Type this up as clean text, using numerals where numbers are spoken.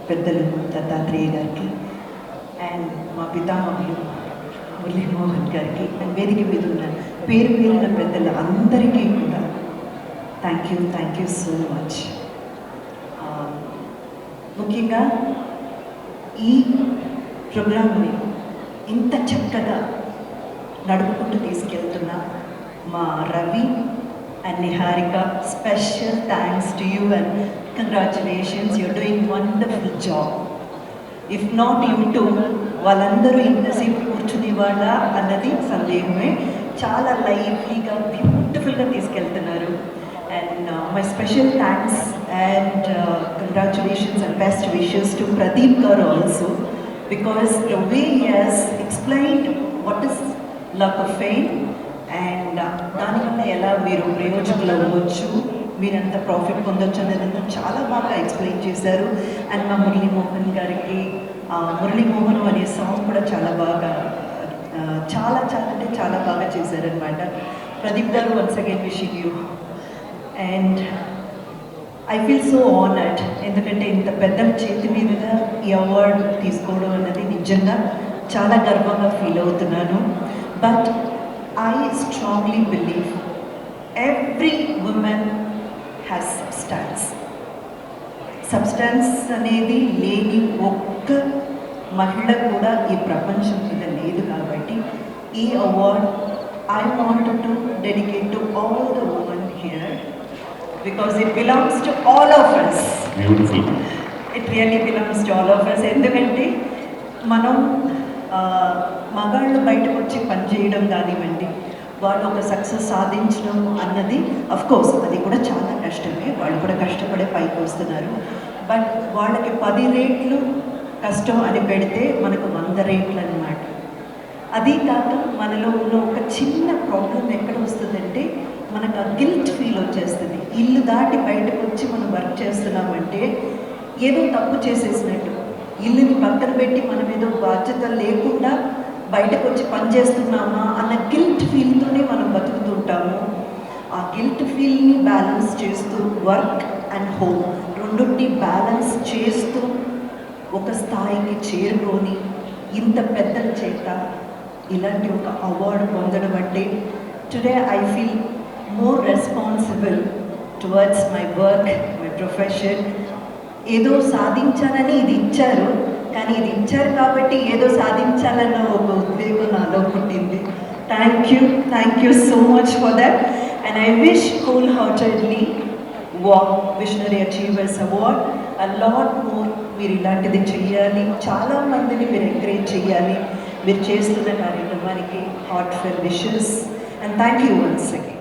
పెద్దలు దత్తాత్రేయ గారికి అండ్ మా పితామహులు మురళీమోహన్ గారికి అండ్ వేదిక మీద ఉన్న పేరు పేరున పెద్దలు అందరికీ కూడా థ్యాంక్ యూ సో మచ్. ముఖ్యంగా ఈ ప్రోగ్రామ్ని ఇంత చక్కగా నడుపుకుంటూ తీసుకెళ్తున్న మా Ravi and Niharika, special thanks to you and congratulations, you're doing wonderful job. If not you too, వాళ్ళందరూ ఇంతసేపు కూర్చునేవాళ్ళ అన్నది సందేహమే. చాలా లైవ్లీగా బ్యూటిఫుల్గా తీసుకెళ్తున్నారు. And my special thanks and congratulations and best wishes to Pradeep గారు also, because the way he has explained what is luck of fame and దానివల్ల ఎలా మీరు ప్రయోజకులు అవ్వచ్చు, మీరంతా ప్రాఫిట్ పొందొచ్చు అనేది చాలా బాగా ఎక్స్ప్లెయిన్ చేశారు. అండ్ మా మురళీమోహన్ గారికి మురళీమోహన్ అనే సాంగ్ కూడా చాలా బాగా చాలా బాగా చేశారనమాట. ప్రదీప్ గారు once again wishing you. And I feel so honoured, ఎందుకంటే ఇంత పెద్దల చేతి మీదుగా ఈ అవార్డు తీసుకోవడం అన్నది నిజంగా చాలా గర్వంగా ఫీల్ అవుతున్నాను. But I strongly believe every woman has substance. Substance అనేది లేని ఒక్క మహిళ కూడా ఈ ప్రపంచం మీద లేదు. కాబట్టి ఈ award I wanted to dedicate to all the women here because it belongs to all of us. Beautiful. It really belongs to all of us. ఎందుకంటే మనం మగాళ్ళు బయటకు వచ్చి పనిచేయడం కానివ్వండి, వాళ్ళు ఒక సక్సెస్ సాధించడం అన్నది అఫ్కోర్స్ అది కూడా చాలా కష్టమే, వాళ్ళు కూడా కష్టపడే పైకి వస్తున్నారు. బట్ వాళ్ళకి 10 రెట్లు కష్టం అని పెడితే మనకు 100 రెట్లు అన్నమాట. అది కాక మనలో ఉన్న ఒక చిన్న ప్రాబ్లం ఎక్కడ వస్తుందంటే మనకు ఆ గిల్ట్ ఫీల్ వచ్చేస్తుంది. ఇల్లు దాటి బయటకు వచ్చి మనం వర్క్ చేస్తున్నామంటే ఏదో తప్పు చేసేసినట్టు, ఇల్లుని పక్కన పెట్టి మనం ఏదో బాధ్యత లేకుండా బయటకు వచ్చి పనిచేస్తున్నామా అన్న గిల్ట్ ఫీల్తోనే మనం బతుకుతుంటాము. ఆ గిల్ట్ ఫీల్ని బ్యాలెన్స్ చేస్తూ వర్క్ అండ్ హోమ్ రెండుని బ్యాలెన్స్ చేస్తూ ఒక స్థాయికి చేరుకొని ఇంత పెద్దల చేత ఇలాంటి ఒక అవార్డు పొందడం అంటే today I feel more responsible towards my work, my profession. ఏదో సాధించాలని ఇది ఇచ్చారు, కానీ ఇది ఇచ్చారు కాబట్టి ఏదో సాధించాలన్న ఒక ఉద్వేగం నాలో పుట్టింది. Thank you so much for that. And I wish whole heartedly visionary achievers award a lot more. మీరు ఇలాంటిది చెయ్యాలి, చాలామందిని మీరు ఎంకరేజ్ చేయాలి. మీరు చేస్తున్న కార్యక్రమానికి heartfelt wishes and thank you once again.